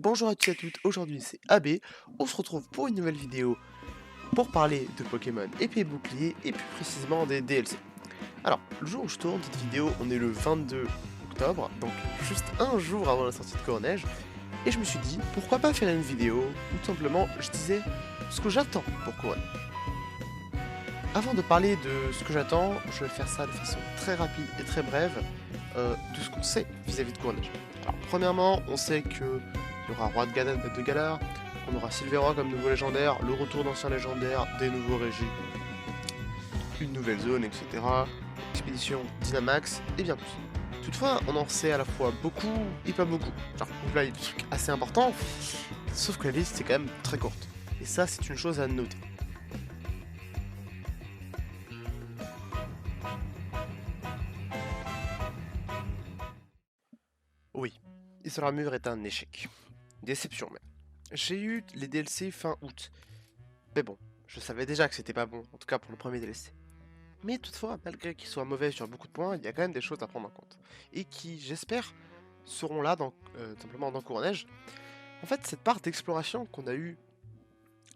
Bonjour à tous et à toutes, aujourd'hui c'est AB, on se retrouve pour une nouvelle vidéo pour parler de Pokémon épée et bouclier et plus précisément des DLC. Alors, le jour où je tourne cette vidéo, on est le 22 octobre, donc juste un jour avant la sortie de Coronège, et je me suis dit, pourquoi pas faire une vidéo où tout simplement je disais ce que j'attends pour Couronne. Avant de parler de ce que j'attends, je vais faire ça de façon très rapide et très brève de ce qu'on sait vis-à-vis de Coronège. Alors, premièrement, on sait que il y aura Roi de Galar, on aura Silveroy comme nouveau légendaire, le retour d'anciens légendaires, des nouveaux régis, une nouvelle zone, etc. Expédition Dynamax et bien plus. Toutefois, on en sait à la fois beaucoup et pas beaucoup. Genre, là, il y a des trucs assez importants, sauf que la liste est quand même très courte. Et ça, c'est une chose à noter. Oui, Isramur est un échec. Déception même. J'ai eu les DLC fin août. Mais bon, je savais déjà que c'était pas bon, en tout cas pour le premier DLC. Mais toutefois, malgré qu'il soit mauvais sur beaucoup de points, il y a quand même des choses à prendre en compte. Et qui, j'espère, seront là simplement dans Coronège. En fait, cette part d'exploration qu'on a eu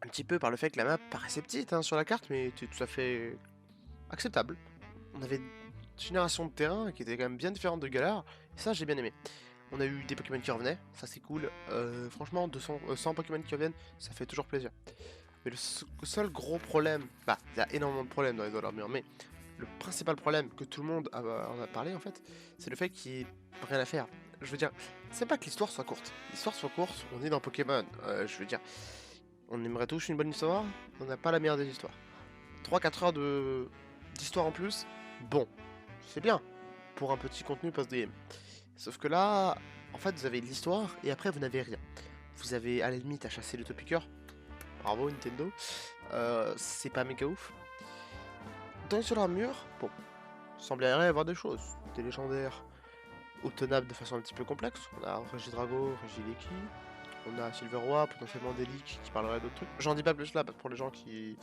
un petit peu par le fait que la map paraissait petite sur la carte, mais était tout à fait acceptable. On avait une génération de terrain qui était quand même bien différente de Galar, et ça j'ai bien aimé. On a eu des Pokémon qui revenaient, ça c'est cool. Franchement, 100 Pokémon qui reviennent, ça fait toujours plaisir. Mais le seul gros problème, bah, il y a énormément de problèmes dans les Dollar Mur, mais le principal problème que tout le monde en a parlé en fait, c'est le fait qu'il n'y ait rien à faire. Je veux dire, c'est pas que l'histoire soit courte. L'histoire soit courte, on est dans Pokémon. Je veux dire, on aimerait tous une bonne histoire, on n'a pas la meilleure des histoires. 3-4 heures d'histoire en plus, bon, c'est bien pour un petit contenu post-game. Sauf que là, en fait, vous avez l'histoire et après vous n'avez rien. Vous avez à la limite à chasser le Topiqueur. Bravo Nintendo. C'est pas méga ouf. Dans sur l'armure, bon, semblerait y avoir des choses. Des légendaires obtenables de façon un petit peu complexe. On a Regidrago, Regileki. On a Silveroy, potentiellement des leaks qui parleraient d'autres trucs. J'en dis pas plus là, pour les gens qui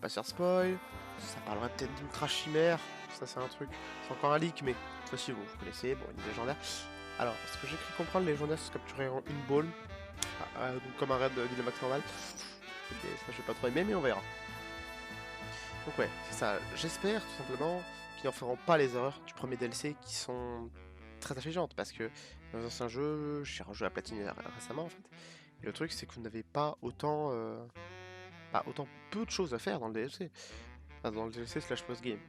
pas se faire spoil. Ça parlerait peut-être d'Ultra Chimère. Ça c'est un truc. C'est encore un leak, mais cette fois-ci vous connaissez. Bon, il est légendaire. Alors, ce que j'ai cru comprendre, les légendaires se captureraient en une ball. Donc comme un raid Dynamax normal. Et ça je vais pas trop aimer, mais on verra. Donc ouais, c'est ça. J'espère tout simplement qu'ils n'en feront pas les erreurs du premier DLC qui sont très affligeantes parce que dans les anciens jeux, j'ai rejoué à Platine récemment en fait. Et le truc c'est que vous n'avez pas autant, autant peu de choses à faire dans le DLC. Enfin, dans le DLC slash post-game.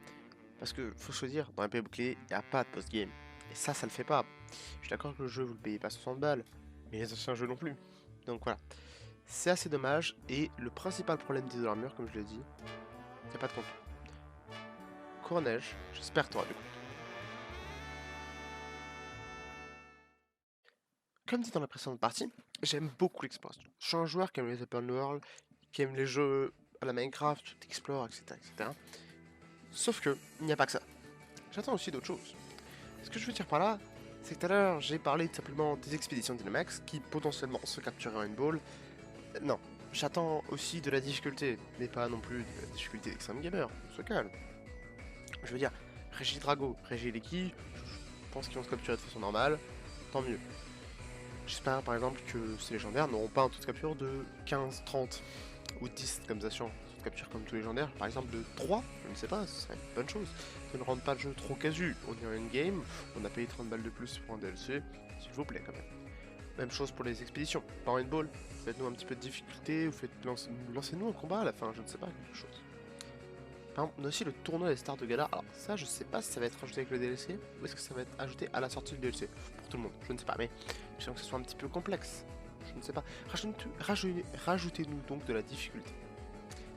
Parce que faut se dire, dans épée bouclier, il n'y a pas de post-game. Et ça le fait pas. Je suis d'accord que le jeu vous le payez pas 60 balles, mais les anciens jeux non plus. Donc voilà. C'est assez dommage et le principal problème des armures, comme je l'ai dit, il n'y a pas de contenu. Coronège, j'espère que tu auras du coup. Comme dit dans la précédente partie, j'aime beaucoup l'exploration. Je suis un joueur qui aime les open world, qui aime les jeux à la Minecraft, tu t'explores, etc., etc. Sauf que, il n'y a pas que ça. J'attends aussi d'autres choses. Ce que je veux dire par là, c'est que tout à l'heure, j'ai parlé tout simplement des expéditions Dynamax qui potentiellement se captureraient en une ball. Non, j'attends aussi de la difficulté, mais pas non plus de la difficulté d'Extreme Gamer, on se calme. Je veux dire, Regidrago, Regileki, je pense qu'ils vont se capturer de façon normale, tant mieux. J'espère par exemple que ces légendaires n'auront pas un taux de capture de 15, 30 ou 10 comme ça, taux de capture comme tous les légendaires, par exemple de 3, je ne sais pas, ce serait une bonne chose. Ça ne rend pas le jeu trop casu, on est en endgame, on a payé 30 balles de plus pour un DLC, s'il vous plaît quand même. Même chose pour les expéditions, pas en handball, faites-nous un petit peu de difficulté, ou lancez-nous un combat à la fin, je ne sais pas, quelque chose. Par exemple, on a aussi le tournoi des stars de Galar. Alors ça, je sais pas si ça va être rajouté avec le DLC ou est-ce que ça va être ajouté à la sortie du DLC pour tout le monde. Je ne sais pas, mais je sens que ce soit un petit peu complexe. Je ne sais pas. Rajoutez-nous donc de la difficulté.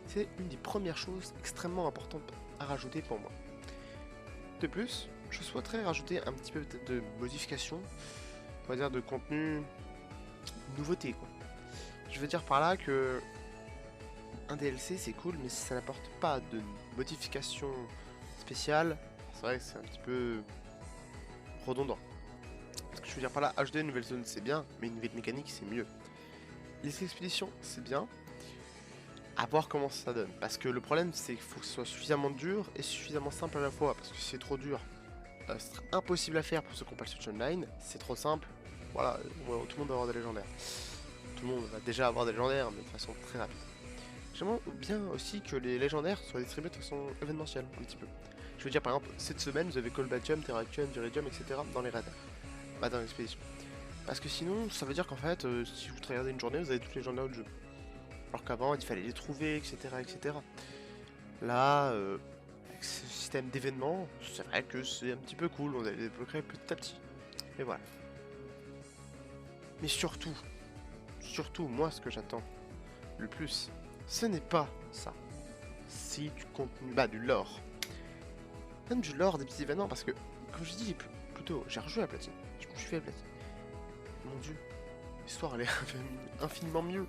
C'est une des premières choses extrêmement importantes à rajouter pour moi. De plus, je souhaiterais rajouter un petit peu peut-être de modification, on va dire de contenu nouveauté quoi. Je veux dire par là que un DLC c'est cool, mais si ça n'apporte pas de modifications spéciales, c'est vrai que c'est un petit peu redondant. Ce que je veux dire par là, ajouter une nouvelle zone c'est bien, mais une nouvelle mécanique c'est mieux. Les expéditions c'est bien, à voir comment ça donne. Parce que le problème c'est qu'il faut que ce soit suffisamment dur et suffisamment simple à la fois. Parce que si c'est trop dur, c'est impossible à faire pour ceux qui n'ont pas le Switch Online. C'est trop simple, voilà, tout le monde va avoir des légendaires. tout le monde va déjà avoir des légendaires, mais de façon très rapide. J'aimerais bien aussi que les légendaires soient distribués de façon événementielle, un petit peu. Je veux dire, par exemple, cette semaine, vous avez Colbatium, Terrakium, Viridium, etc. dans les raids, bah dans l'expédition. Parce que sinon, ça veut dire qu'en fait, si vous regardez une journée, vous avez tous les légendaires du jeu. Alors qu'avant, il fallait les trouver, etc. etc. Là, avec ce système d'événements, c'est vrai que c'est un petit peu cool, on a débloqué petit à petit. Et voilà. Mais surtout, moi, ce que j'attends le plus, ce n'est pas ça. C'est du contenu, bah du lore. Même du lore des petits événements, parce que, comme je dis plutôt, j'ai rejoué à Platine. Je me suis fait à Platine. Mon dieu, l'histoire elle est infiniment mieux.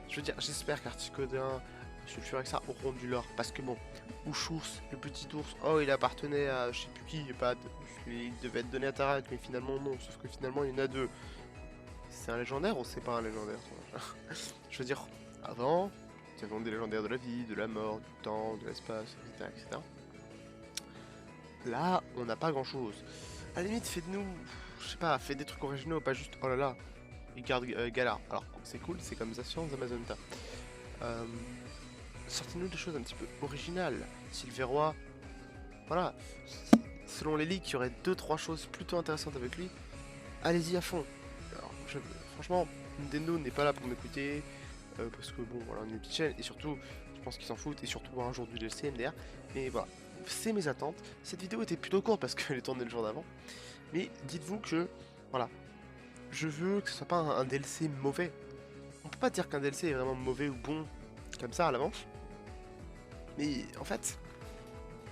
Je veux dire, j'espère qu'Articodin, Sulfurexa auront du lore, parce que bon, Ushurs, le petit ours, oh il appartenait à je sais plus qui, pas il devait être donné à Tarak, mais finalement non, sauf que finalement il y en a deux. C'est un légendaire ou c'est pas un légendaire? Je veux dire, avant, nous avons des légendaires de la vie, de la mort, du temps, de l'espace, etc., etc. Là, on n'a pas grand chose. À la limite, faites-nous, je sais pas, faites des trucs originaux, pas juste, oh là là, il garde Galar. Alors, c'est cool, c'est comme Zacian, Amazonta. Sortez-nous des choses un petit peu originales. Sylveroy, voilà. Selon les leaks, il y aurait 2-3 choses plutôt intéressantes avec lui. Allez-y à fond. Alors, franchement, Nintendo n'est pas là pour m'écouter. Parce que bon, voilà, on est une petite chaîne. Et surtout, je pense qu'ils s'en foutent. Et surtout, un jour du DLC MDR. Mais voilà, c'est mes attentes. Cette vidéo était plutôt courte parce qu'elle est tournée le jour d'avant. Mais dites-vous que, voilà, je veux que ce soit pas un DLC mauvais. On peut pas dire qu'un DLC est vraiment mauvais ou bon comme ça à l'avance. Mais en fait,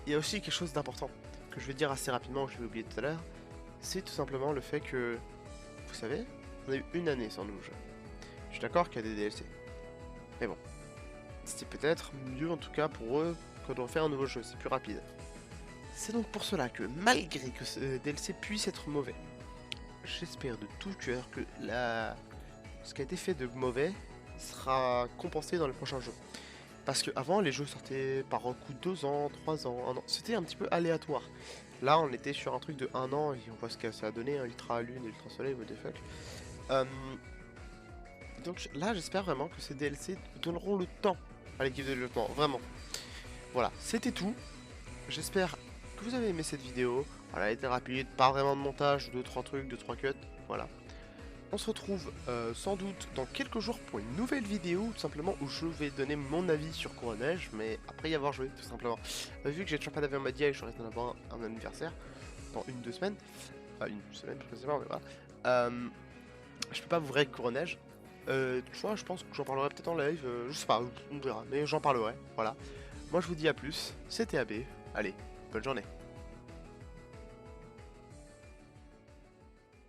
il y a aussi quelque chose d'important que je vais dire assez rapidement, que je vais oublier tout à l'heure. C'est tout simplement le fait que, vous savez, on a eu une année sans nouveau jeu. Je suis d'accord qu'il y a des DLC. Mais bon, c'était peut-être mieux en tout cas pour eux que de refaire un nouveau jeu, c'est plus rapide. C'est donc pour cela que malgré que ce DLC puisse être mauvais, j'espère de tout cœur que ce qui a été fait de mauvais sera compensé dans les prochains jeux. Parce qu'avant, les jeux sortaient par coup de 2 ans, 3 ans, 1 an. C'était un petit peu aléatoire. Là, on était sur un truc de 1 an et on voit ce que ça a donné, Ultra Lune et Ultra Soleil, what the fuck. Donc là, j'espère vraiment que ces DLC donneront le temps à l'équipe de développement, vraiment. Voilà, c'était tout. J'espère que vous avez aimé cette vidéo. Voilà, elle était rapide, pas vraiment de montage, 2-3 trucs, 2-3 cuts, voilà. On se retrouve sans doute dans quelques jours pour une nouvelle vidéo, tout simplement où je vais donner mon avis sur Coronage, mais après y avoir joué, tout simplement. Vu que j'ai toujours pas d'avis en Madia et je risque d'en avoir un anniversaire dans 1-2 semaines, enfin une semaine précisément, mais voilà. Je peux pas vous vrai Coronage. Je pense que j'en parlerai peut-être en live, je sais pas, on verra, mais j'en parlerai, voilà. Moi je vous dis à plus, c'était AB, allez, bonne journée.